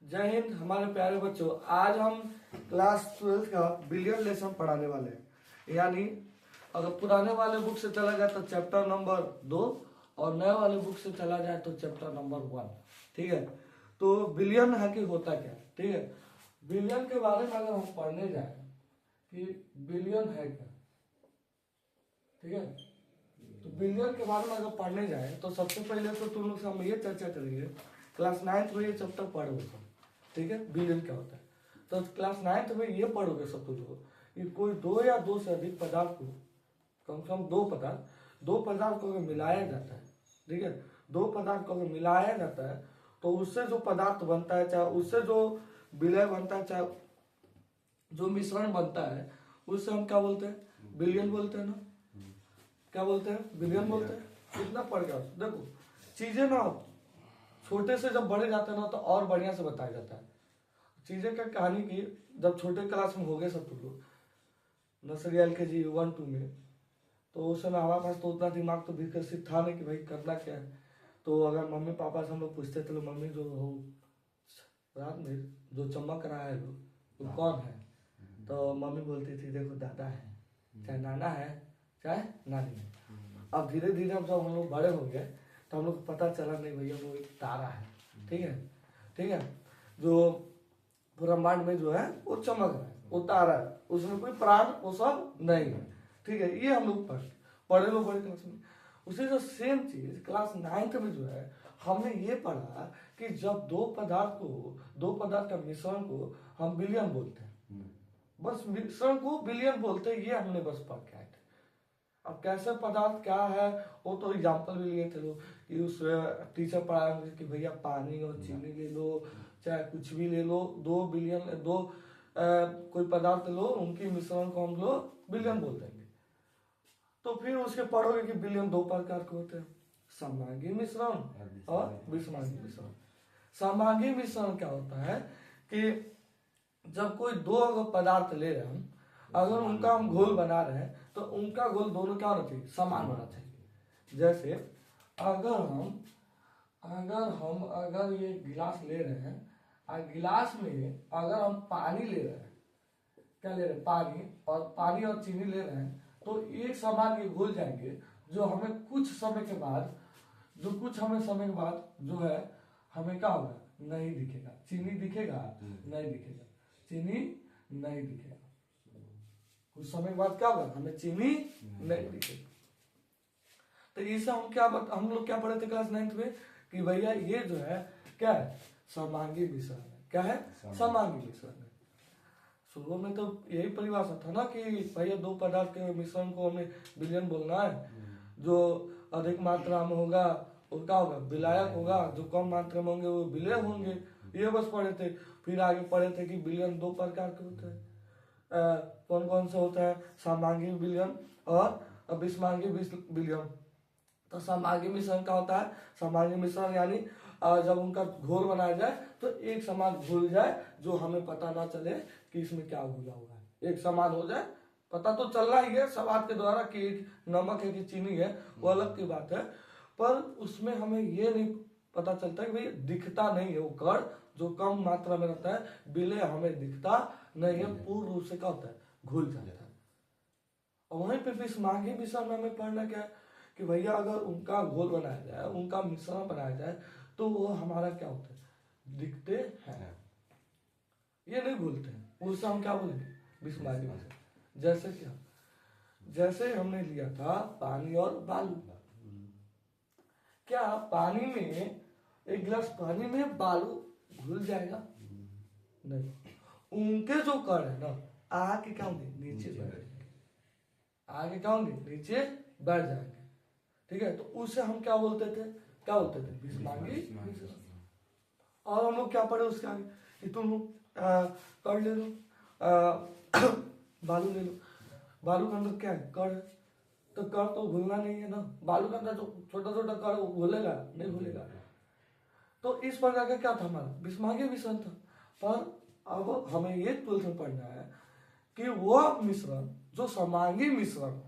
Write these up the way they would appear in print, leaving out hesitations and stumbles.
जय हिंद हमारे प्यारे बच्चों। आज हम क्लास 12 का बिलियन लेसन पढ़ाने वाले हैं। यानी अगर पुराने वाले बुक से चला जाए तो चैप्टर नंबर 2 और नए वाले बुक से चला जाए तो चैप्टर नंबर 1। ठीक है, तो बिलियन है कि होता क्या। ठीक है, बिलियन के बारे में अगर हम पढ़ने जाए कि बिलियन है क्या, ठीक है, तो बिलियन के बारे में अगर पढ़ने जाए तो सबसे पहले तो तुम लोग से हम ये चर्चा करेंगे। क्लास 9th में ये चैप्टर पढ़ोगे सब, ठीक है, बिलियन क्या होता है। तो क्लास 9th में ये पढ़ोगे सब तुम लोग कि कोई दो या दो से अधिक पदार्थ को, कम से कम दो पदार्थ को अगर मिलाया जाता है, ठीक है, दो पदार्थ को अगर मिलाया जाता है तो उससे जो पदार्थ बनता है, चाहे उससे जो विलय बनता है, चाहे जो मिश्रण बनता है, उससे हम क्या बोलते हैं, बिलियन बोलते हैं ना। क्या बोलते हैं, बिलियन बोलते हैं। कितना पढ़ गया देखो, चीजें ना छोटे से जब बड़े जाते हैं ना तो और बढ़िया से बताया जाता है चीजें का कहानी की। जब छोटे क्लास में हो गए सब लोग, नर्सरी LKG 1-2 में, तो उस समय हमारे पास तो उतना दिमाग तो विकसित था नहीं कि भाई करना क्या है। तो अगर मम्मी पापा से हम लोग पूछते थे, मम्मी जो हो रात में जो चमक रहा है वो कौन है, तो मम्मी बोलती थी देखो दादा है, चाहे नाना है, चाहे नानी है। अब धीरे धीरे जब हम लोग बड़े हो गए तो हम लोग को पता चला नहीं भैया वो एक तारा है। ठीक है, ठीक है, जो ब्रह्मांड में जो है वो चमक रहा है, वो तारा है, उसमें कोई प्राण वो सब नहीं है। ठीक है, ये हम लोग पढ़े लोग बड़े क्लास में। उसी जो सेम चीज क्लास 9th में जो है हमने ये पढ़ा कि जब दो पदार्थ का मिश्रण को हम बिलियन बोलते हैं, बस मिश्रण को बिलियन बोलते हैं, ये हमने बस पढ़ के आए थे। अब कैसे पदार्थ क्या है वो तो एग्जाम्पल भी लिए थे लोग कि उस टीचर पढ़ाया मुझे कि भैया पानी और चीनी ले लो, चाहे कुछ भी ले लो, 2 बिलियन कोई पदार्थ लो, उनकी मिश्रण को हम लोग बिलियन बोल देंगे। तो फिर उसके पढ़ोगे कि बिलियन 2 प्रकार के होते हैं, समभागी मिश्रण और विषमांगी मिश्रण। समभागी मिश्रण क्या होता है कि जब कोई दो अगर पदार्थ ले रहे हैं हम, अगर उनका हम घोल बना रहे हैं तो उनका घोल दोनों क्या होना चाहिए, समान होना चाहिए। जैसे अगर ये गिलास ले रहे हैं और गिलास में अगर हम पानी ले रहे हैं, क्या ले रहे हैं, पानी और चीनी ले रहे हैं, तो एक समान ये घुल जाएंगे, जो हमें कुछ समय के बाद जो है हमें क्या होगा, नहीं दिखेगा। चीनी दिखेगा, नहीं दिखेगा, चीनी नहीं दिखेगा। कुछ समय के बाद क्या होगा, हमें चीनी नहीं दिखेगा। तो इसे हम लोग क्या पढ़े थे क्लास 9th में कि भैया ये जो है क्या है, समांगी मिश्रण है। क्या है, समांगी मिश्रण है। शुरू में तो यही परिभाषा था ना कि भैया दो पदार्थ के मिश्रण को हमें बिलियन बोलना है। जो अधिक मात्रा में होगा उनका होगा विलायक होगा, जो कम मात्रा में होंगे वो विलय होंगे। ये बस पढ़े थे। फिर आगे पढ़े थे कि बिलियन 2 प्रकार के होते हैं। कौन कौन से होता है, समांगी बिलियन और विषमांगी बिलियन। तो समांगी मिश्रण क्या होता है, समांगी मिश्रण यानी जब उनका घोल बनाया जाए तो एक समान घुल जाए, जो हमें पता ना चले कि इसमें क्या घुला हुआ है। एक समान हो जाए, पता तो चलना ही है स्वाद के द्वारा कि नमक है कि चीनी है, वो अलग की बात है, पर उसमें हमें ये नहीं पता चलता कि भाई दिखता नहीं है वो कण, जो कम मात्रा में रहता है, विलय हमें दिखता नहीं है, पूर्ण रूप से क्या होता है, घुल जाता है। और वहीं पे विषमांगी मिश्रण में हमें पढ़ना क्या है कि भैया अगर उनका घोल बनाया जाए, उनका मिश्रण बनाया जाए, तो वो हमारा क्या होता है, दिखते हैं, ये नहीं भूलते हैं। उससे हम क्या बोलेंगे, विषमांगी मिश्रण। जैसे क्या, जैसे हमने लिया था पानी और बालू। क्या पानी में, एक गिलास पानी में बालू घुल जाएगा, नहीं। उनके जो कण है ना, आगे क्या होंगे, नीचे बढ़ जाएंगे, आगे क्या होंगे, नीचे बढ़ जाएंगे। ठीक है, तो उसे हम क्या बोलते थे, विषमांगी मिश्रण। और हम लोग क्या पढ़े उसके आगे कि तुम कण ले लो, बालू ले लो, बालू के अंदर क्या है, कण है, तो कण तो घुलना नहीं है ना, बालू के अंदर जो छोटा छोटा कण घुलेगा नहीं, घुलेगा। तो इस प्रकार का क्या था, हमारा विषमांगी मिश्रण था। पर अब हमें ये 12th में पढ़ना है कि वह मिश्रण जो समांगी मिश्रण,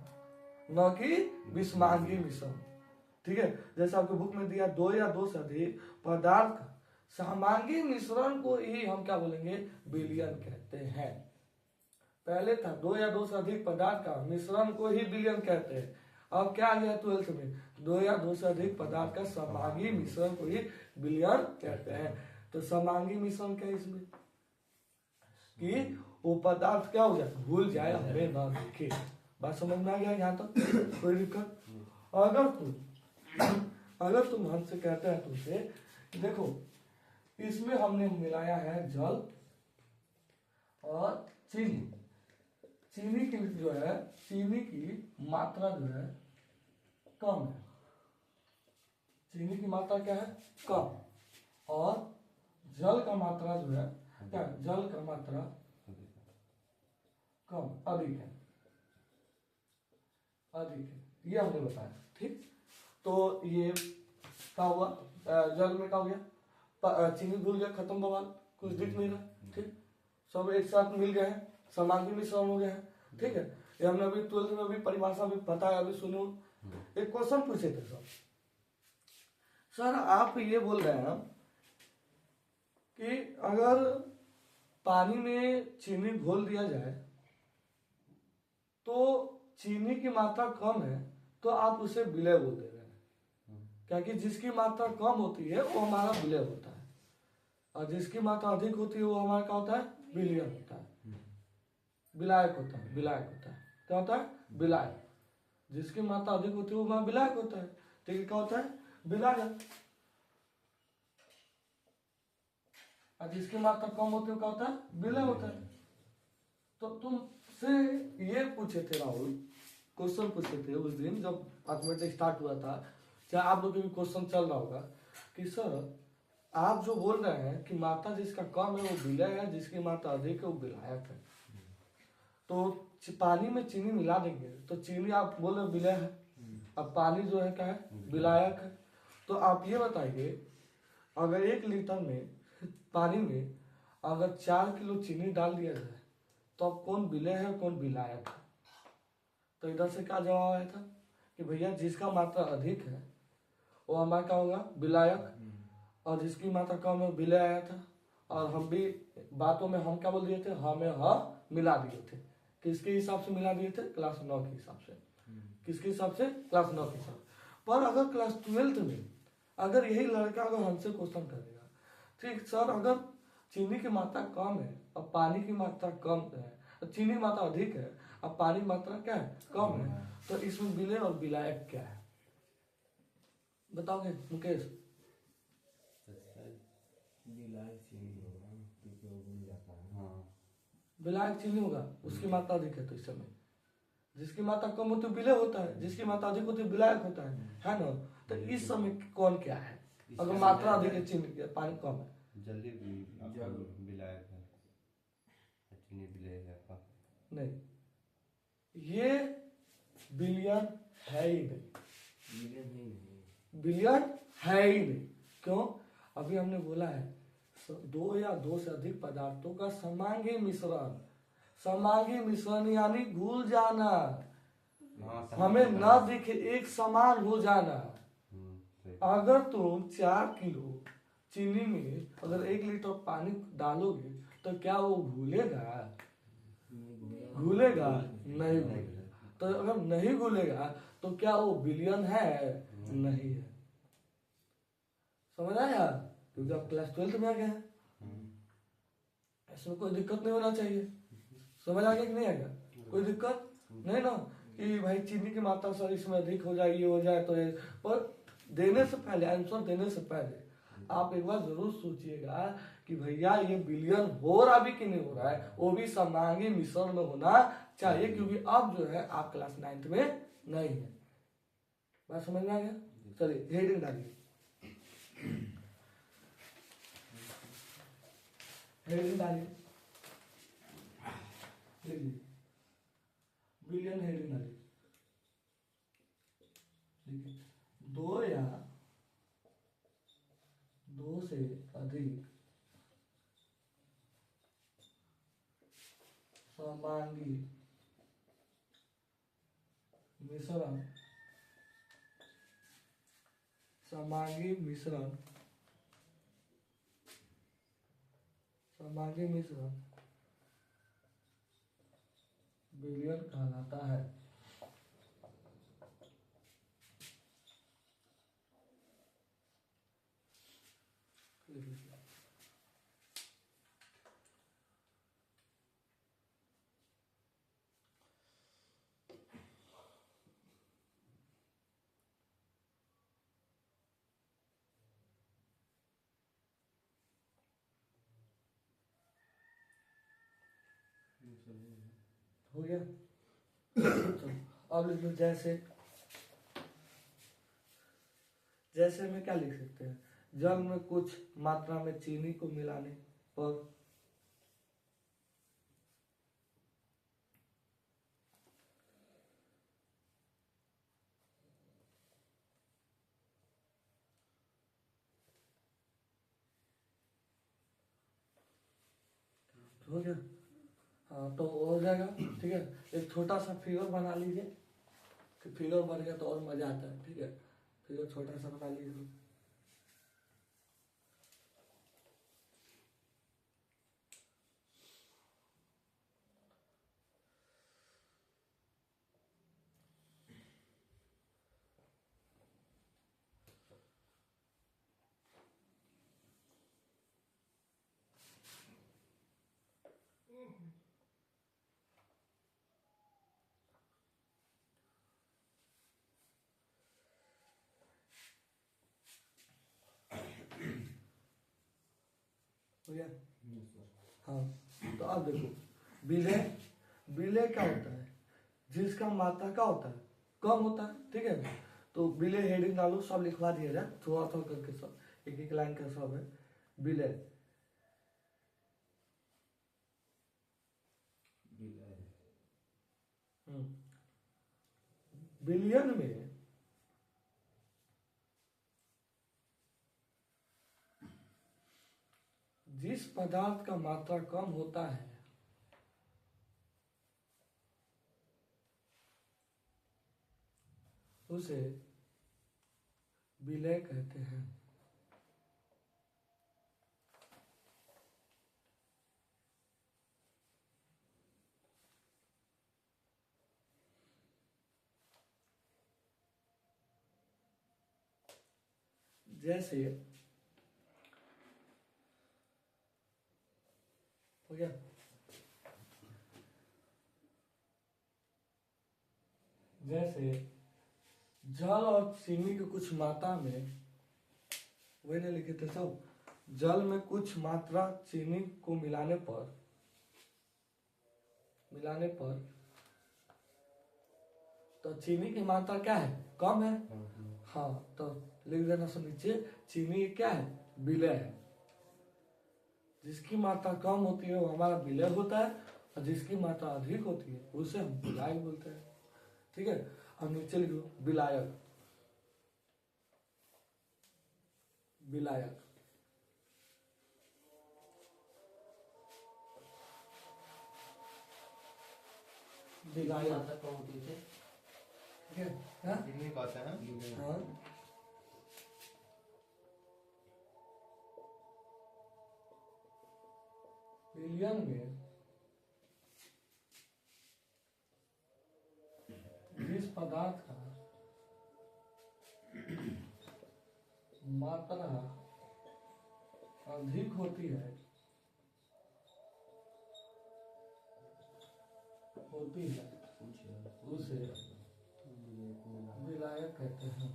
न कि विषमांगी मिश्रण। ठीक है, जैसे आपके बुक में दिया दो या दो से अधिक पदार्थ का समांगी मिश्रण को ही हम क्या बोलेंगे, विलयन कहते हैं। पहले था 2 या 2 से अधिक पदार्थ का मिश्रण को ही विलयन कहते हैं। अब क्या आ गया 12th में, 2 या 2 से अधिक पदार्थ का समांगी मिश्रण को ही विलयन कहते हैं। तो समांगी मिश्रण क्या है इसमें, कि वो पदार्थ क्या हो जाए, भूल जाए, हमें ना दिखे। बात समझ में आ गया यहाँ तक? कोई दिक्कत? अगर तुम हमसे कहते हैं, तुमसे देखो इसमें हमने मिलाया है जल और चीनी। चीनी की जो है, चीनी की मात्रा जो है कम है, चीनी की मात्रा क्या है, कम, और जल का मात्रा जो है क्या, जल का मात्रा कम, अधिक है, अधिक है, ये हमने बताया। ठीक, तो ये क्या हुआ, जल में क्या हो गया, चीनी घुल गया, खत्म बवाल, कुछ दिख नहीं रहा। ठीक, सब एक साथ मिल गए हैं, समांगी मिश्रण हो गया है। ठीक है, ये हमने अभी 12th में भी परिभाषा भी बताया, अभी सुनो। एक क्वेश्चन पूछे थे सर आप ये बोल रहे हैं कि अगर पानी में चीनी घोल दिया जाए तो चीनी की मात्रा कम है, तो आप उसे विलय बोल दे रहे हैं, क्योंकि जिसकी मात्रा कम होती है वो हमारा विलय होता है, और जिसकी मात्रा अधिक होती है वो हमारा क्या होता है, विलयन होता है, विलायक होता है, विलायक होता है। क्या होता है, विलायक। जिसकी मात्रा अधिक होती है वो हमारा विलायक होता है। ठीक है, क्या होता है, विलायक। और जिसकी मात्रा कम होती है क्या होता है, विलय होता है। तो तुमसे ये पूछे थे राहुल, क्वेश्चन पूछे थे उस दिन जब मैथमेटिक्स स्टार्ट हुआ था, चाहे आप लोग भी क्वेश्चन चल रहा होगा कि सर आप जो बोल रहे हैं कि मात्रा जिसका कम है वो विलय है, जिसकी मात्रा अधिक है वो विलायक है। तो पानी में चीनी मिला देंगे तो चीनी आप बोल रहे विलय है, अब पानी जो है क्या है, विलायक है। तो आप ये बताइए, अगर 1 लीटर में पानी में अगर 4 किलो चीनी डाल दिया जाए तो अब कौन विलय है कौन विलायक है? तो इधर से क्या जवाब आया था कि भैया जिसका मात्रा अधिक है वो हमारा क्या होगा, विलायक, और जिसकी मात्रा कम है विलय आया था। और हम भी बातों में हम क्या बोल दिए थे, हमें हाँ मिला दिए थे। किसके हिसाब से मिला दिए थे, क्लास 9 के हिसाब से। किसके हिसाब से, क्लास 9 के हिसाब से। पर अगर क्लास 12th में अगर यही लड़का अगर हमसे क्वेश्चन करेगा, ठीक सर अगर चीनी की मात्रा कम है और पानी की मात्रा कम है, चीनी मात्रा अधिक है और पानी मात्रा क्या है, कम है, तो इसमें विलय और विलायक क्या है, बताओगे मुकेश? विलायक चीनी होगा, उसकी मात्रा अधिक है तो इस समय जिसकी मात्रा कम होती है विलय होता है, जिसकी मात्रा अधिक होती है विलायक होता है ना? तो इस समय कौन क्या है, अगर मात्रा अधिक है चीनी पानी कम है, जल्दी विलायक है, चीनी विलय है नहीं, ये विलयन है ही नहीं, विलयन है ही नहीं। क्यों? अभी हमने बोला है 2 या 2 से अधिक पदार्थों का समांगी मिश्रण, समांगी मिश्रण यानी घुल जाना, हमें न दिखे, एक समान हो जाना। अगर तुम 4 किलो चीनी में अगर 1 लीटर पानी डालोगे तो क्या वो घुलेगा? घुलेगा नहीं घुलेगा। तो अगर नहीं घुलेगा तो क्या वो विलयन है? नहीं है। समझ आया? क्योंकि आप क्लास 12th में आ गए हैं, इसमें कोई दिक्कत नहीं होना चाहिए। समझ आ गया कि नहीं आएगा? कोई दिक्कत नहीं ना कि भाई चीनी की मात्रा सर इसमें अधिक हो जाए, ये हो जाए तो ये। पर देने से पहले, आंसर देने से पहले आप एक बार जरूर सोचिएगा कि भैया ये विलयन हो रहा भी कि नहीं हो रहा है, वो भी समांगी मिश्रण में होना चाहिए, क्योंकि अब जो है आप क्लास 9th में नहीं है। बात समझ में आ गया? चलिए हेडिंग डालिए, हेडिंग डालिए, विलयन हेडिंग डालिए। देखिए 2 या 2 से अधिक समांगी मिश्रण, समांगी मिश्रण समांगी मिश्रण विलयन कहलाता है। हो गया। चलो अब लिख लो जैसे जैसे में क्या लिख सकते हैं, जल में कुछ मात्रा में चीनी को मिलाने पर हो गया। हाँ तो हो जाएगा। ठीक है, एक छोटा सा फिगर बना लीजिए कि फिगर बन गया तो और मजा आता है। ठीक है, फिगर छोटा सा बना लीजिए। हो गया। हाँ तो अब देखो, विलय विलय क्या होता है, जिसका मात्रा क्या होता है, कम होता है। ठीक है, तो विलय हेडिंग डालो, सब लिखवा दिया जाए थोड़ा थोड़ा करके, सब एक एक लाइन का सब है। विलय विलयन में जिस पदार्थ का मात्रा कम होता है उसे विलय कहते हैं। जैसे हो गया, जैसे जल और चीनी के कुछ मात्रा में, वही नहीं लिखे थे सब, जल में कुछ मात्रा चीनी को मिलाने पर तो चीनी की मात्रा क्या है, कम है। हाँ तो लिख देना सब नीचे, चीनी क्या है, विलय है। जिसकी मात्रा कम होती है वो हमारा विलय होता है, और जिसकी मात्रा अधिक होती है उसे हम विलायक बोलते हैं। ठीक है, अब नीचे लिखो विलायक। विलायक विलायक ठीक है। हाँ? कितनी कहते हैं? हाँ विलयन में जिस पदार्थ का मात्रा अधिक होती है उसे विलायक कहते हैं।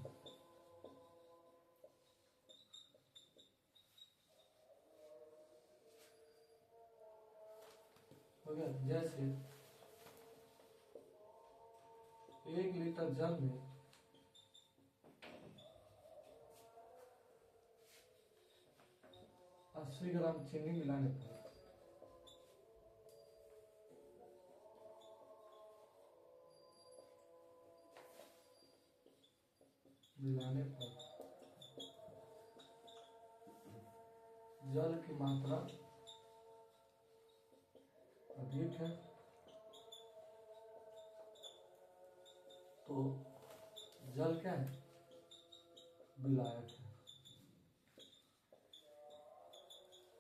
हो गया। जैसे 1 लीटर जल में 80 ग्राम चीनी मिलाने पर जल की मात्रा अधिक है तो जल क्या है, विलायक है।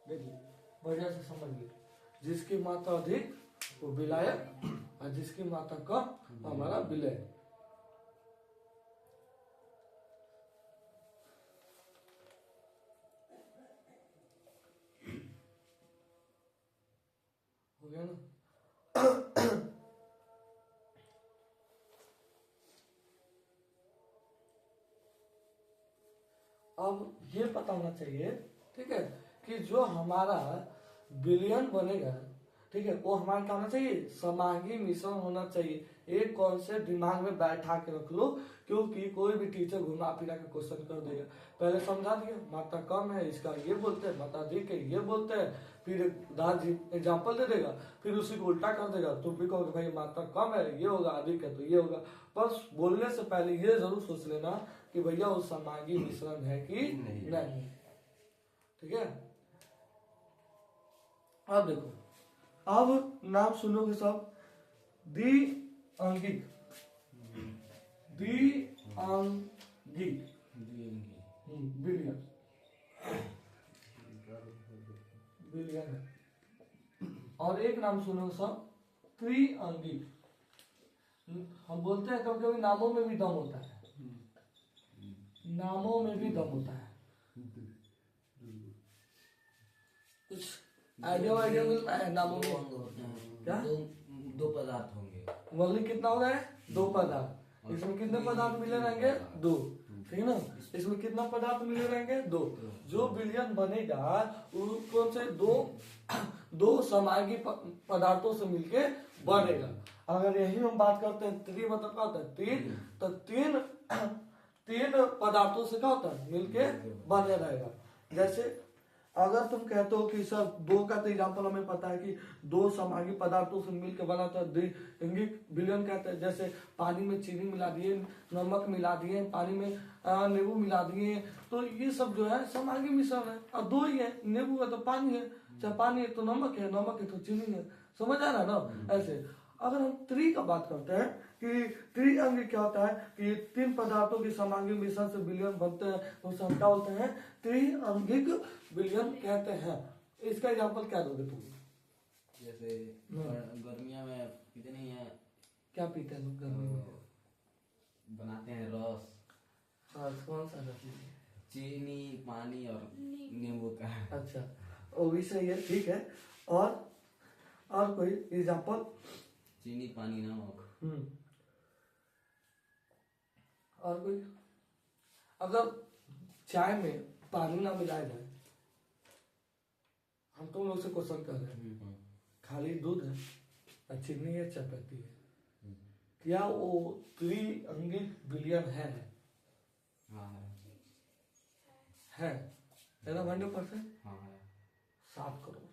देखिए बढ़िया से समझिए, जिसकी मात्रा अधिक वो विलायक और जिसकी मात्रा कम हमारा विलय। हो गया ना। अब ये पता होना चाहिए, ठीक है, कि जो हमारा विलयन बनेगा, ठीक है, वो हमारा क्या होना चाहिए, समांगी मिश्रण होना चाहिए। एक कॉन्सेप्ट दिमाग में बैठा के रख लो, क्योंकि कोई भी टीचर घुमा फिरा के क्वेश्चन कर देगा। पहले समझा दिया मात्रा कम है इसका ये बोलते हैं, मात्रा अधिक है ये बोलते हैं, फिर एग्जाम्पल दे देगा, फिर उसी को उल्टा कर देगा। तुम भी कहोगे भाई मात्रा कम है ये होगा, अधिक है तो ये होगा। बस बोलने से पहले ये जरूर सोच लेना कि भैया वो समांगी मिश्रण है कि नहीं। ठीक है, अब देखो, अब नाम सुनोगे सब, द्विअंगिक, द्विअंगिक बिलियन, बिलियन है। और एक नाम सुनोगे सब, त्रिअंगिक। हम बोलते हैं कभी कभी नामों में भी दम होता है, नामों में भी दम होता है। कुछ आइडिया मिलता है नामों में, क्या दो पदार्थ होंगे। वही कितना हो रहा है, दो पदार्थ। इसमें कितने पदार्थ मिले रहेंगे, दो, ठीक है ना। इसमें कितना पदार्थ मिले रहेंगे, दो। जो विलयन बनेगा वो कौन से दो समांगी पदार्थों से मिलके बनेगा। अगर यही हम बात करते हैं त्रि मतलब क्या होता है, तीन, तो तीन पदार्थों से क्या होता है, मिलके बने रहेगा। जैसे अगर तुम कहते हो कि सर दो का तो एग्जाम्पल हमें पता है कि दो समांगी पदार्थों से मिलकर बना था द्विअंगिक विलयन कहते हैं। जैसे पानी में चीनी मिला दिए, नमक मिला दिए, पानी में नींबू मिला दिए, तो ये सब जो है समांगी मिश्रण है। और दो ही है, नींबू है तो पानी है, चाहे पानी है तो नमक है, नमक है तो चीनी है। समझ आ रहा है ना। ऐसे अगर हम त्रि का बात करते हैं कि त्रिअंगिक क्या होता है कि तीन पदार्थों की समांगी मिश्रण से विलयन बनते हैं, उसे हम क्या बोलते हैं, त्रिअंगिक विलयन कहते हैं। इसका एग्जांपल क्या दोगे तुम? जैसे गर्मियों में पीते नहीं है, क्या पीते हैं लोग गर्मी में? बनाते हैं रस। हाँ, कौन सा रस? चीनी, पानी और नींबू का। अच्छा, वो भी सही है, ठीक है। और कोई एग्जांपल? चीनी, पानी, नमक। और कोई? अगर चाय में पानी ना मिलाया जाए, हम तुम लोग से क्वेश्चन कर रहे हैं, खाली दूध है और चीनी है, चपाती है, क्या वो त्रिअंगिक विलयन है? हाँ है ना, 100%? हाँ है। 7 करोड़।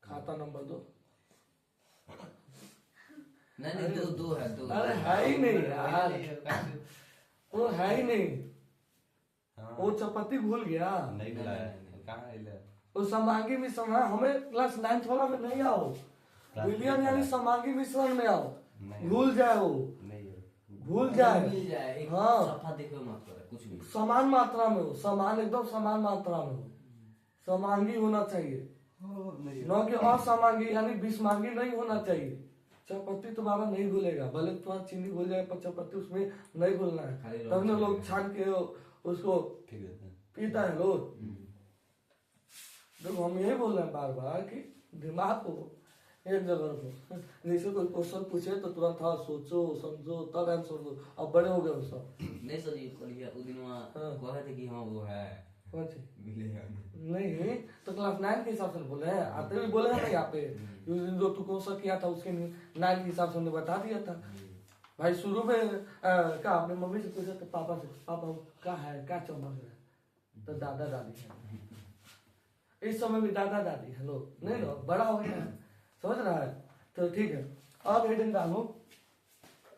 खाता नंबर 2। नहीं, दो है, दो। अरे है ही नहीं यार, वो है ही नहीं। वो चपाती भूल गया, नहीं मिलाया, कहाँ है ले? वो समांगी मिश्रण है। हमें क्लास 9th वाला में नहीं आओ, विलयन यानी समांगी मिश्रण में आओ। भूल जाए वो, भूल जाए। मिल जाए, हाँ, सफा देखो मत करे कुछ भी। समान मात्रा में हो, समान, एकदम समान मात्रा में हो, समांगी होना चाहिए, न कि असमांगी यानी विषमांगी नहीं होना चाहिए। चपाती तुम्हारा नहीं भूलेगा, भले तुम्हारा चीनी भूल जाए पर चपाती उसमें नहीं भूलना है। तब ना लोग छान के उसको पीता है लोग। देखो हम यही बोल रहे हैं बार बार कि दिमाग को एक जगह रखो। जैसे कोई क्वेश्चन पूछे तो तुरंत हाँ सोचो समझो तब आंसर दो। अब बड़े हो गए वो सब। नहीं सर जी, उस दिन वहाँ कहे थे कि हाँ वो है, कौन सी? मिलेगा नहीं तो क्लास 9 के हिसाब से बोले हैं, आते भी बोले हैं ना यहाँ पे। उस दिन जो तू क्वेश्चन किया था उसके 9 के हिसाब से हमने बता दिया था भाई। शुरू में क्या आपने मम्मी से पूछा तो पापा से, पापा क्या है, क्या चमक है, तो दादा दादी है। इस समय भी दादा दादी है लोग, नहीं लो बड़ा हो गया है, समझ रहा है। तो ठीक है, अब हेडिंग डालो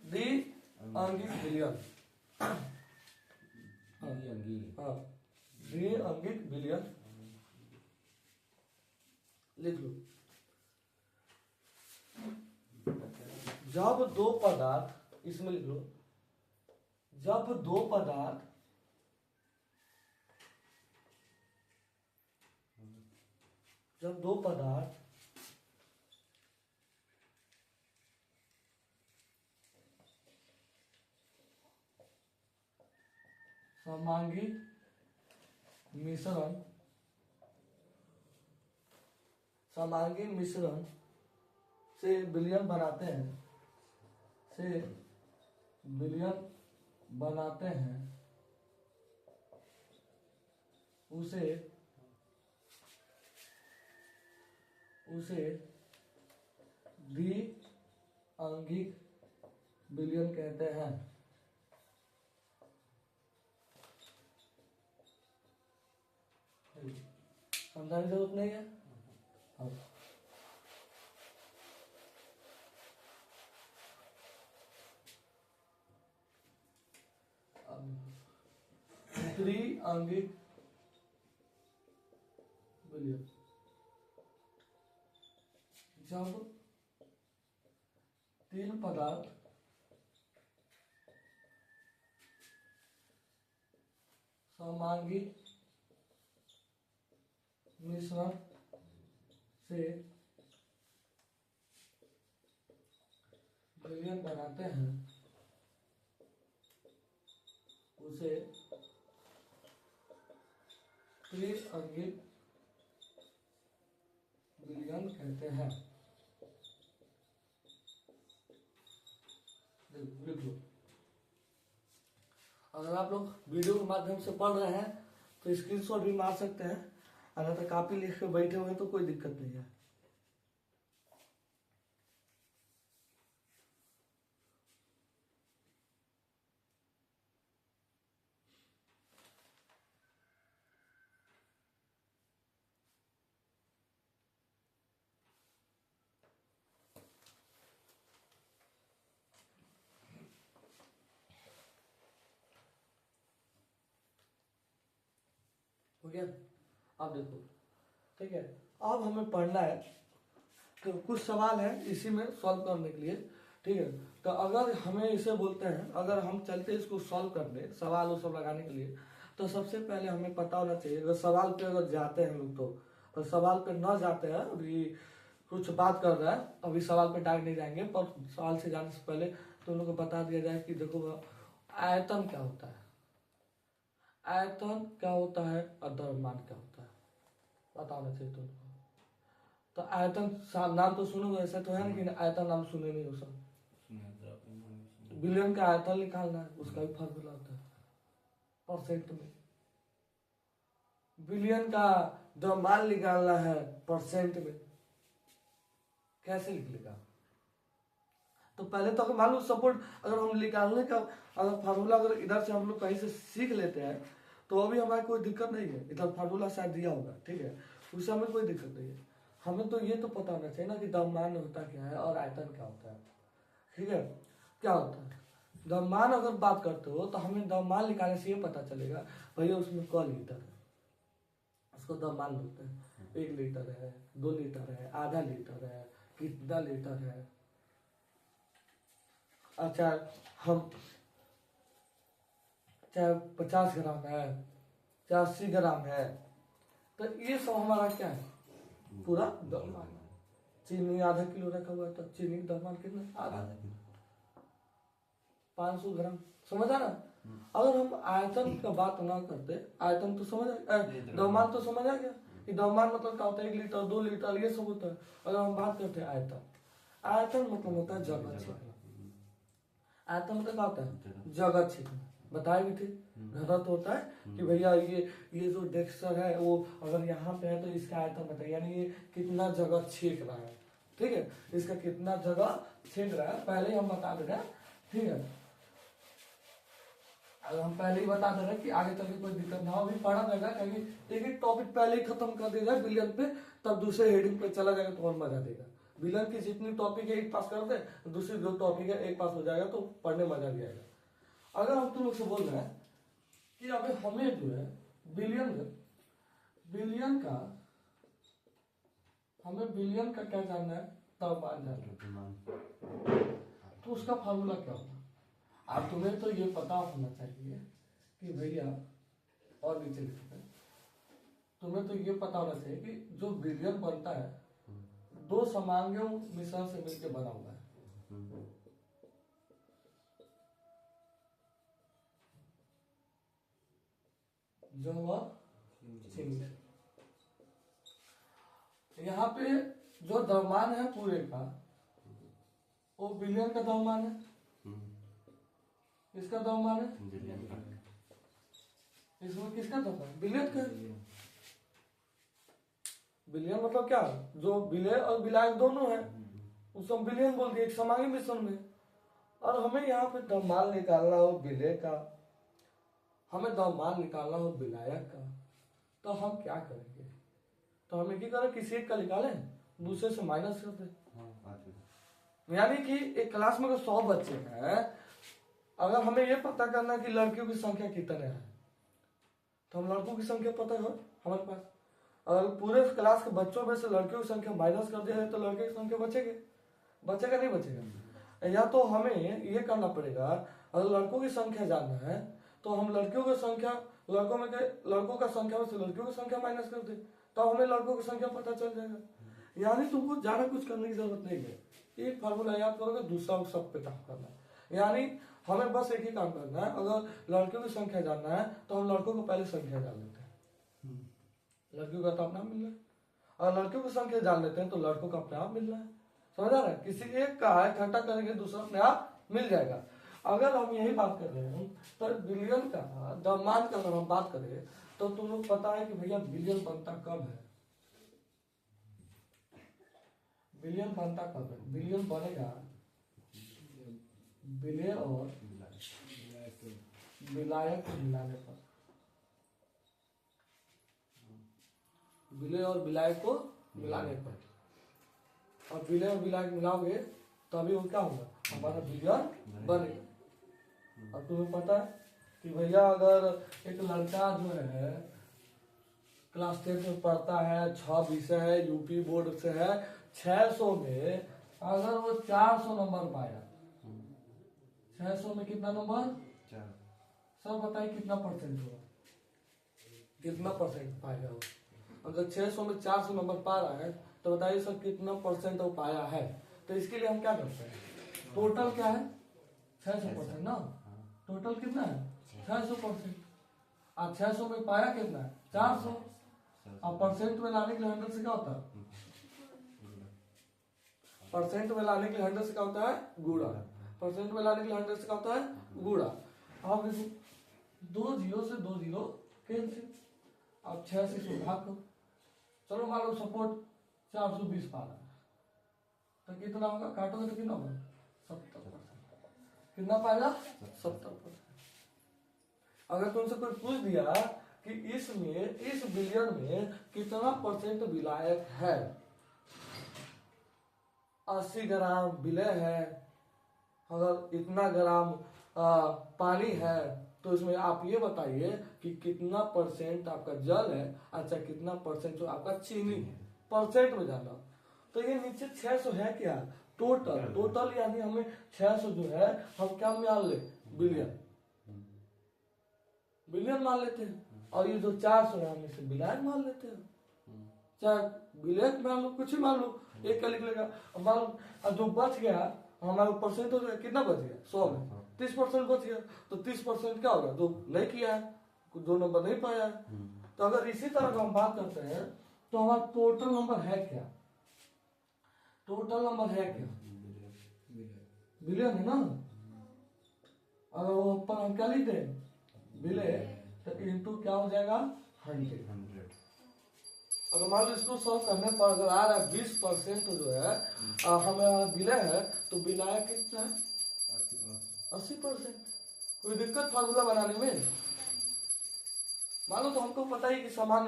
द्विअंगिक विलयन। हाँ, द्विअंगिक विलयन लिख लो। जब दो पदार्थ, इसमें लिख लो, जब दो पदार्थ जब दो पदार्थ समांगी मिश्रण से विलयन बनाते हैं उसे द्विआंगिक विलयन कहते हैं। समझाने की जरूरत नहीं है। हाँ। त्रिआंगिक विलयन जब तीन पदार्थ समांगी मिश्रण से विलयन बनाते हैं उसे त्रिआंगिक विलयन कहते हैं। लिख लो। अगर आप लोग वीडियो के माध्यम से पढ़ रहे हैं तो स्क्रीनशॉट भी मार सकते हैं, अगर तो कॉपी लिख के बैठे हुए हैं तो कोई दिक्कत नहीं है। हो गया? अब देखो, ठीक है, अब हमें पढ़ना है तो कुछ सवाल है इसी में सॉल्व करने के लिए, ठीक है। तो अगर हमें इसे बोलते हैं, अगर हम चलते इसको सॉल्व करने, सवाल वो सब लगाने के लिए, तो सबसे पहले हमें पता होना चाहिए अगर सवाल पे अगर जाते हैं हम लोग तो, और सवाल पे न जाते हैं, अभी कुछ बात कर रहा है, अभी सवाल पे डायरेक्ट नहीं जाएंगे, पर सवाल से जाने से पहले तुम लोग को बता दिया जाए कि देखो आयतन क्या होता है, आयतन क्या होता है और द्रव्यमान क्या होता है, बताना चाहिए तुमको। तो आयतन नाम तो सुनोगे, ऐसा तो है ना कि आयतन नाम सुने नहीं हो सब। विलयन का आयतन निकालना है, उसका भी फॉर्मूला होता है परसेंट में। विलयन का द्रव्यमान निकालना है परसेंट में, कैसे निकलेगा? तो पहले तो मान लो सपोर्ट, अगर हम निकालने का अगर फार्मूला अगर इधर से हम लोग कहीं से सीख लेते हैं तो अभी हमारी कोई दिक्कत नहीं है, इधर फार्मूला शायद दिया होगा, ठीक है, उससे हमें कोई दिक्कत नहीं है। हमें तो ये तो पता होना चाहिए ना कि द्रव्यमान होता क्या है और आयतन क्या होता है, ठीक है। क्या होता है द्रव्यमान, अगर बात करते हो तो हमें द्रव्यमान निकालने से ये पता चलेगा भैया उसमें क लीटर है, उसको द्रव्यमान बोलते हैं। 1 लीटर है, 2 लीटर है, आधा लीटर है, कितना लीटर है। अच्छा, हम चाहे 50 ग्राम है, चाहे 80 ग्राम है, तो ये सब हमारा क्या है, पूरा द्रव्यमान। चीनी आधा किलो रखा हुआ है तो चीनी का द्रव्यमान कितना, आधा 500 ग्राम, समझ आ रहा। अगर हम आयतन का बात ना करते, आयतन तो समझ द्रव्यमान तो समझ आ गया कि द्रव्यमान मतलब क्या होता है, 1 लीटर 2 लीटर ये सब होता है। अगर हम बात करते हैं आयतन, आयतन मतलब होता है जगह क्षेत्र। आयतन मतलब क्या होता है, जगह क्षेत्र। बताए भी थे, घनत्व होता है कि भैया ये जो डेक्सर है वो अगर यहाँ पे है तो इसका आयतन बताइए, यानी ये कितना जगह छेक रहा है, ठीक है, इसका कितना जगह छेक रहा है पहले ही हम बता दे रहे हैं, ठीक है। अगर हम पहले ही बता दे रहे हैं कि आगे चल के कोई दिक्कत ना हो, अभी पढ़ा जाएगा, क्योंकि एक एक टॉपिक पहले ही खत्म कर देगा विलयन पे, तब दूसरे हेडिंग पे चला जाएगा तो और मजा देगा। विलयन की जितनी टॉपिक है एक पास कर दे, दूसरी जो टॉपिक है एक पास हो जाएगा तो पढ़ने मजा भी आएगा। अगर हम तुम लोग से बोल रहे हैं कि अभी हमें जो है हमें विलयन का क्या जानना है, द्रव्यमान जानना है, तो उसका फॉर्मूला क्या होगा। अब तुम्हें तो ये पता होना चाहिए कि भैया, और नीचे लिखते हैं तुम्हें तो ये पता होना चाहिए कि जो बिलियन बनता है दो समांगियों मिश्रण से मिलकर बना हुआ है। जो हुआ यहाँ पे जो द्रव्यमान है पूरे का वो बिलियन का द्रव्यमान है, इसका द्रव्यमान है, इसमें किसका द्रव्यमान? बिलियन का। बिलियन मतलब क्या? जो विलय और विलायक दोनों है उसको हम बिलियन बोल दिए एक समांगी मिश्रण में। और हमें यहाँ पे द्रव्यमान निकालना हो विलय का, हमें द्रव्यमान निकालना हो विलायक का, तो हम क्या करेंगे? तो हम एक करें, किसी एक का निकालें, दूसरे से माइनस कर दें। यानी कि एक क्लास में अगर 100 बच्चे हैं, अगर हमें ये पता करना है कि लड़कियों की संख्या कितने है, तो हम लड़कों की संख्या पता हो हमारे पास। अगर पूरे क्लास के बच्चों में से लड़कियों की संख्या माइनस कर दिया है तो लड़के की संख्या बचेगा नहीं बचेगा? या तो हमें ये करना पड़ेगा, अगर लड़कों की संख्या जानना है तो हम लड़कियों की संख्या लड़कों का संख्या में से लड़कियों की संख्या माइनस कर दे, तो हमें लड़कों की संख्या पता चल जाएगा। यानी तुमको ज्यादा कुछ करने की जरूरत नहीं है, एक फार्मूला याद करोगे, दूसरा सब पे काम करना है। यानी हमें बस एक ही काम करना है, अगर लड़कियों की संख्या जानना है तो हम लड़कों को पहले संख्या जान लेते हैं, लड़कियों का तो अपना मिल रहा है। और लड़कियों की संख्या जान लेते हैं तो लड़कों का अपने आप मिल रहा है। समझ आ रहा है? किसी एक का इकट्ठा करेंगे दूसरा अपने आप मिल जाएगा। अगर हम यही बात कर रहे हैं तो बिलियन का द्रव्यमान का अगर हम बात करें तो तुम लोग पता है कि भैया बिलियन बनता कब है? बिलियन बनता कब है? बिलियन बनेगा विलय और विलायक मिलाने पर। विलय और विलायक को मिलाने पर, और विलय और विलायक मिलाओगे तभी वो क्या होगा? हमारा बिलियन बनेगा। अब तुम्हें पता है कि भैया अगर एक लड़का जो है क्लास 10 में पढ़ता है, 6 विषय है, यूपी बोर्ड से है, 600 में अगर वो 400 नंबर पाया, 600 में कितना नंबर? 4। सब बताइए कितना परसेंट होगा? कितना परसेंट पाएगा वो? अगर 600 में 400 नंबर पा रहा है तो बताइए सर कितना परसेंट वो पाया है? तो इसके लिए हम क्या करते हैं, टोटल क्या है? 600% ना। टोटल कितना है? 600%। अब 600 में पाया कितना है? 400। अब परसेंट में लाने के लिए 100 से क्या होता है? परसेंट में लाने के लिए 100 से क्या होता है? गुणा। परसेंट में लाने के लिए 100 से क्या होता है? गुणा। अब देखो 2 0 से 2 0 कैंसिल। अब 6 से इसको भाग करो। चलो मान लो सपोर्ट 420 पा रहा है तो कितना होगा? काटोगे तो कितना होगा? 70%। कितना पाएगा? 70%। अगर तुमसे कोई पूछ दिया कि इसमें इस बिलियन में कितना परसेंट विलायक है, 80 ग्राम विलय है, अगर इतना ग्राम पानी है, तो इसमें आप ये बताइए कि कितना परसेंट आपका जल है, अच्छा कितना परसेंट जो आपका चीनी है, परसेंट में जाना। तो ये नीचे 600 है क्या? टोटल यानी हमें 600 जो है हम क्या मान ले? बिलियन मान लेते हैं। और ये जो 400 है हम इसे विलायक मान लेते हैं, चाहे विलायक मान लो, कुछ ही मान लो, एक का लिख लेगा। मान लो जो बच गया हमारा परसेंट हो गया, कितना बच गया? 100 में 30% बच गया, तो 30% क्या होगा? जो नहीं किया है, जो नंबर नहीं पाया है। तो अगर इसी तरह का हम बात करते हैं तो हमारा टोटल नंबर है क्या? टोटल नंबर है क्या? बिलियन है ना। अगर वो ऊपर हम क्या लिखते हैं? विलय, तो इंटू क्या हो जाएगा? 100। अगर मान लो इसको सॉल्व करने पर अगर आ रहा है 20% तो जो है हमारा विलय है, तो विलायक कितना है? 80%। कोई दिक्कत फार्मूला बनाने में? मान लो तो हमको पता ही कि समान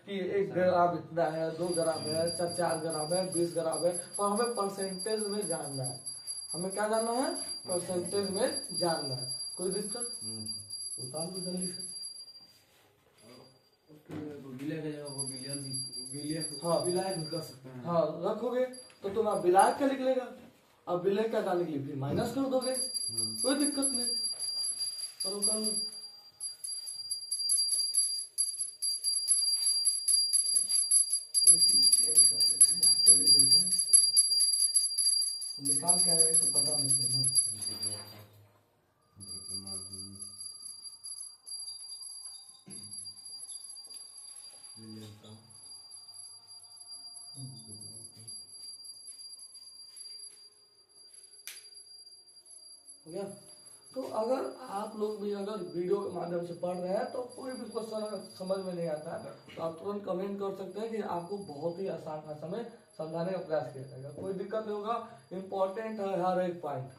कि 1 ग्राम इतना है, 2 ग्राम है, 4 ग्राम है, 20 ग्राम है, और हमें परसेंटेज में जानना है। हमें क्या जानना है? परसेंटेज में जानना है। कोई दिक्कत? उतार दो जल्दी से। विलय की जगह वो बिलियन हाँ विलायक निकल सकते हैं। हाँ रखोगे तो तुम आप विलायक क्या लिख लेगा, अब विलय क्या डालने के लिए फिर माइनस कर दोगे, कोई दिक्कत नहीं। चलो कर लो। निकाल क्या रहे तो पता नहीं चलेगा। हो गया। तो अगर आप लोग भी अगर वीडियो के माध्यम से पढ़ रहे हैं तो कोई भी क्वेश्चन अगर समझ में नहीं आता है तो आप तुरंत कमेंट कर सकते हैं कि आपको बहुत ही आसान भाषा में समझाने का प्रयास किया जाएगा, कोई दिक्कत नहीं होगा। इम्पोर्टेंट है हर एक पॉइंट।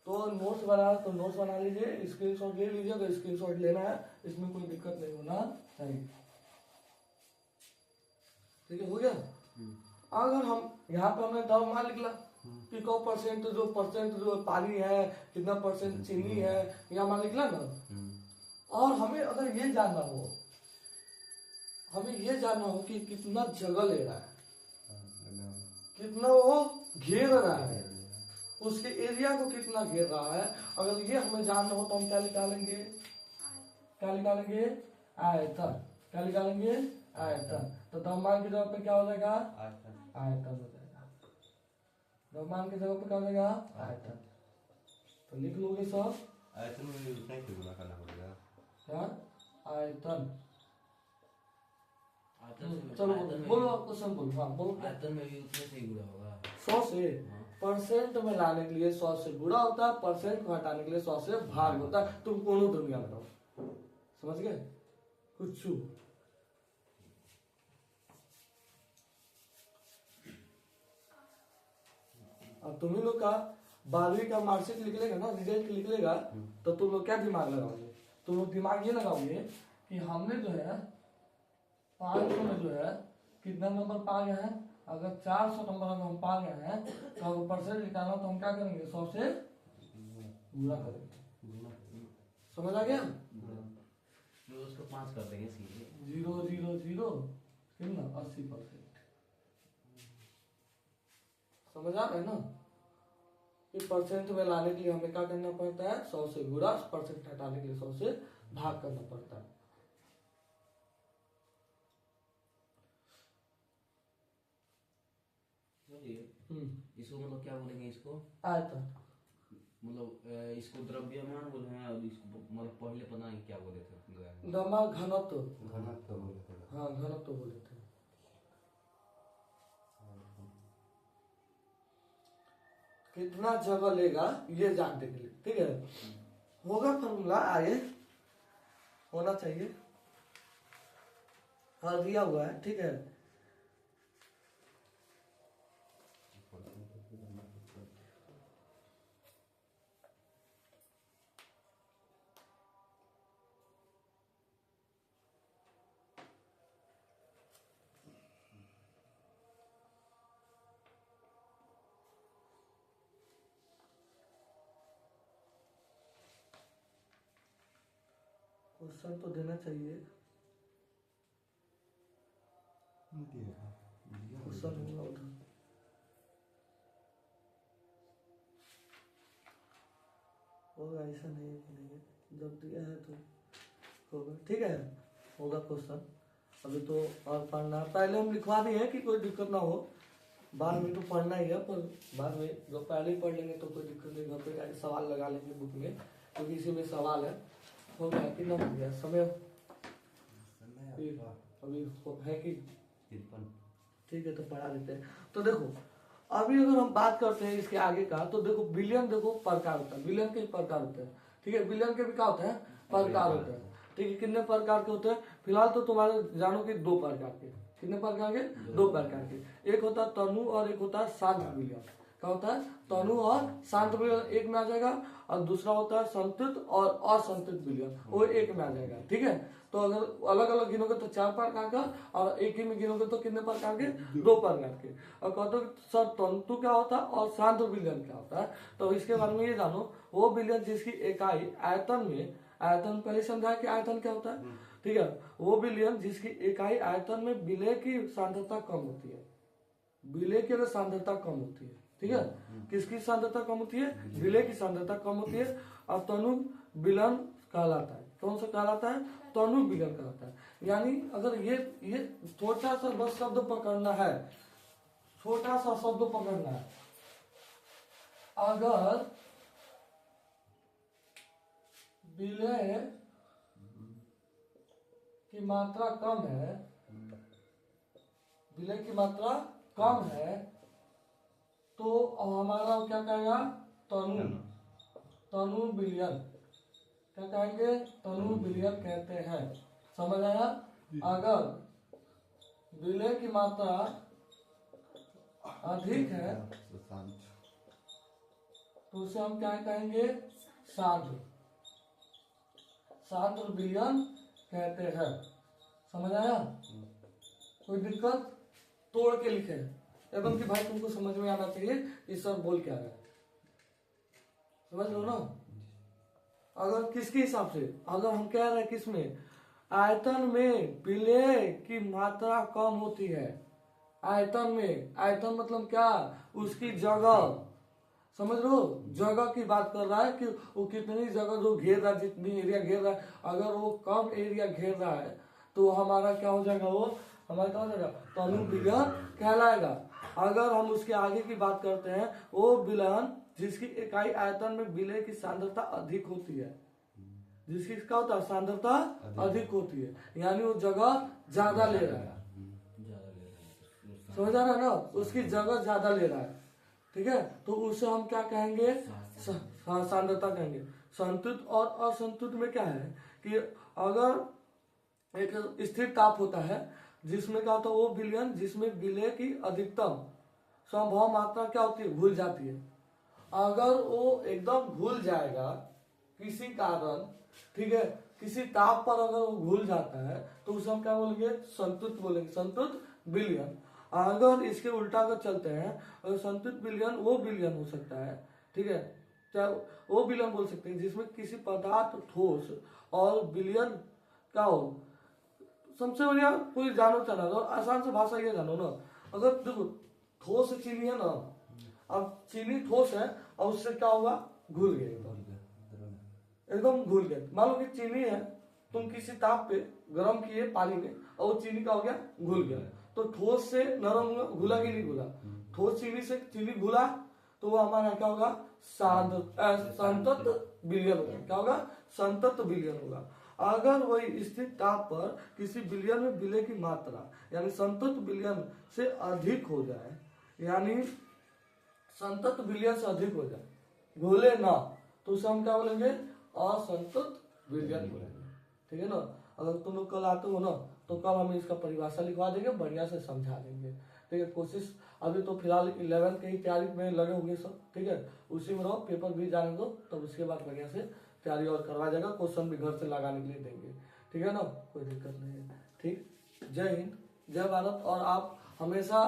तो नोट्स बना तो नोट्स बना लीजिए, स्क्रीनशॉट ले लीजिए अगर स्क्रीनशॉट लेना है, इसमें कोई दिक्कत नहीं होना चाहिए। ठीक है, हो गया। अगर हम यहाँ पे हमने द्रव्यमान लिख ला कि को परसेंट जो पानी है, कितना परसेंट चीनी है, यहाँ मान लिखला ना। और हमें अगर ये जानना हो, हमें ये जानना हो कि कितना जगह ले रहा है, कितना वो घेर रहा है, उसके एरिया को कितना घेर रहा है, अगर ये हमें जानना हो तो हम क्या निकालेंगे, आयतन। क्या निकालेंगे, आयतन। तो द्रव्यमान की जगह पे क्या हो जाएगा, आयतन हो जाएगा। द्रव्यमान की जगह पे क्या हो जाएगा, आयतन। तो लिख लोगे सब आयतन में उतना ही गुना करना पड़ेगा क्या, आयतन। आयतन से चलो आयतन में बोलो, क्वेश्चन बोलो। हाँ बोलो। आयतन में भी उतने से ही गुणा होगा। 100 से परसेंट में लाने के लिए 100 से गुणा होता है, परसेंट को हटाने के लिए 100 से भाग होता है। तुम कोनो दुनिया में रहो, समझ गए कुछ। अब तुम ही लोग का 12वीं का मार्कशीट निकलेगा ना, रिजल्ट निकलेगा, तो तुम लोग क्या दिमाग लगाओगे, तुम लोग दिमाग ये लगाओगे कि हमने जो है 500 में जो है कितना नंबर पा गए हैं। अगर 400 नंबर अगर हम पा गए हैं तो अगर परसेंट निकालना तो हम क्या करेंगे, 100 से गुणा करेंगे। समझ आ गया। उसको 5 कर देंगे सीधे। 000 कितना 80%। समझ आ रहा है ना कि परसेंट में लाने के लिए हमें क्या करना पड़ता है, 100 से गुणा, परसेंट हटाने के लिए 100 से भाग करना पड़ता है। इसको मतलब क्या बोलेंगे, इसको आयतन। मतलब इसको द्रव्यमान बोले हैं और इसको मतलब पहले पता नहीं क्या बोले थे, द्रव्यमान घनत्व। घनत्व बोले थे। हाँ घनत्व बोले थे। कितना जगह लेगा ये जानने के लिए, ठीक है। होगा फॉर्मूला, आगे होना चाहिए। हाँ दिया हुआ है, ठीक है। क्वेश्चन तो देना चाहिए, क्वेश्चन होगा उधर। होगा, ऐसा नहीं है कि नहीं है, जब दिया है तो होगा, ठीक है। होगा क्वेश्चन। अभी तो और पढ़ना, पहले हम लिखवा दिए हैं कि कोई दिक्कत ना हो, बाद में तो पढ़ना ही है, पर बाद में जो पहले ही पढ़ लेंगे तो कोई दिक्कत नहीं, घर पे जाके सवाल लगा लेंगे बुक में, क्योंकि इसी में सवाल है। हो गया, कितना हो गया समय, अभी है कि 53। ठीक है, तो पढ़ा देते हैं। तो देखो अभी अगर हम बात करते हैं इसके आगे का, तो देखो बिलियन, देखो प्रकार होता है, बिलियन के प्रकार होते हैं, ठीक है। बिलियन के भी क्या होते हैं, प्रकार होते हैं, ठीक है। कितने प्रकार के होते हैं, फिलहाल तो तुम्हारे जानो कि 2 प्रकार के। कितने प्रकार के, 2 प्रकार के। एक होता है तनु और एक होता है शांत बिलियन। क्या होता है, तनु और शांत बिलियन एक में आ जाएगा, और दूसरा होता है संतृप्त और असंतृप्त बिलियन, वो एक में आ जाएगा, ठीक है। तो अगर अलग अलग गिनोगे तो 4 प्रकार का, और एक ही में गिनोगे तो कितने प्रकार के, 2 प्रकार के। और कहते हो सर तंतु क्या होता है और शांत विलयन क्या होता है, तो इसके बारे में ये जानो। वो विलयन जिसकी इकाई आयतन में, आयतन पहले समझा कि आयतन क्या होता है, ठीक है। वो विलयन जिसकी इकाई आयतन में विलय की सांद्रता कम होती है, विलय की अगर सांद्रता कम होती है, ठीक है। किसकी सांद्रता कम होती है, विलय की सांद्रता कम होती है, और तनु विलयन कहलाता है। कौन सा कहलाता है, तनु विलयन कहलाता है। यानी अगर ये छोटा सा बस शब्द पकड़ना है, छोटा सा शब्द पकड़ना है, अगर विलय की मात्रा कम है, विलय की मात्रा कम है, तो हमारा क्या कहेगा, तनु विलयन, क्या कहेंगे, तनु विलयन कहते हैं। समझ आया? अगर विलय की मात्रा अधिक है तो उसे हम क्या कहेंगे, सांद्र विलयन कहते हैं। समझ आया? कोई दिक्कत? तोड़ के लिखे एवं कि भाई तुमको समझ में आना चाहिए कि सर बोल क्या रहा है। समझ लो ना? अगर किसके हिसाब से, अगर हम कह रहे हैं किसमें, आयतन में विलय की मात्रा कम होती है, आयतन में, आयतन मतलब क्या, उसकी जगह, समझ लो, जगह की बात कर रहा है कि वो कितनी जगह जो घेर रहा है, जितनी एरिया घेर रहा है, अगर वो कम एरिया घेर रहा है तो हमारा क्या हो जाएगा, वो हमारा क्या हो जाएगा, तनु विलयन कहलाएगा। अगर हम उसके आगे की बात करते हैं, वो विलयन जिसकी इकाई आयतन में विलय की सांद्रता अधिक होती है, जिसकी क्या होता है, सांद्रता अधिक होती है, यानी वो जगह ज्यादा ले रहा है। समझ आ रहा है ना? उसकी जगह ज्यादा ले रहा है, ठीक है, तो उसे हम क्या कहेंगे, सांद्रता कहेंगे। संतुलित और असंतुलित में क्या है कि अगर एक स्थिर ताप होता है जिसमें क्या होता है, वो विलयन जिसमें विलय की अधिकतम संभव मात्रा क्या होती है, घुल जाती है। अगर वो एकदम घुल जाएगा किसी कारण, ठीक है, किसी ताप पर अगर वो घुल जाता है तो उसे हम क्या बोलेंगे, संतुलित बोलेंगे, संतुलित विलयन। अगर इसके उल्टा अगर चलते हैं, अगर संतुलित विलयन वो विलयन हो सकता है, ठीक है, चाहे वो विलयन बोल सकते हैं जिसमें किसी पदार्थ ठोस और विलयन क्या हो। सबसे बढ़िया कोई जानो चला दो, आसान से भाषा ये जानो ना, अगर देखो ठोस चीनी है ना, अब चीनी ठोस है और उससे क्या होगा, घुल गया, एकदम घुल गया। मान लो कि चीनी है, तुम किसी ताप पे गर्म किए पानी में और वो चीनी का हो गया, घुल गया, तो ठोस से नरम घुला कि नहीं घुला, ठोस चीनी से चीनी घुला तो वो हमारा क्या होगा, संतत विलयन होगा। क्या होगा, संतत विलयन होगा। अगर वही स्थिर ताप पर किसी विलयन में विलय की मात्रा यानी संतत विलयन से अधिक हो जाए, यानी संतत विलयन से अधिक हो जाए, घुले ना, तो उसे हम क्या बोलेंगे, असंतत विलयन बोलेंगे। ठीक है ना? अगर तुम लोग कल आते हो ना तो कल हम इसका परिभाषा लिखवा देंगे, बढ़िया से समझा देंगे। ठीक है, कोशिश अभी तो फिलहाल 11th की तैयारी में लगे होंगे सब, ठीक है, उसी में रहो, पेपर भी जाने दो, तब तो उसके बाद बढ़िया से तैयारी और करवा जाएगा, क्वेश्चन भी घर से लगाने के लिए देंगे। ठीक है ना, कोई दिक्कत नहीं है। ठीक, जय हिंद, जय भारत। और आप हमेशा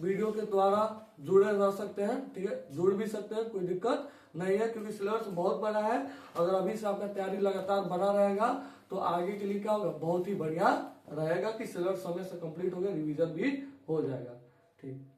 वीडियो के द्वारा जुड़े रह सकते हैं, ठीक है, जुड़ भी सकते हैं, कोई दिक्कत नहीं है, क्योंकि सिलेबस बहुत बड़ा है। अगर अभी से आपका तैयारी लगातार बना रहेगा तो आगे के लिए क्या होगा, बहुत ही बढ़िया रहेगा कि सिलेबस समय से कंप्लीट हो गया, रिवीजन भी हो जाएगा। ठीक।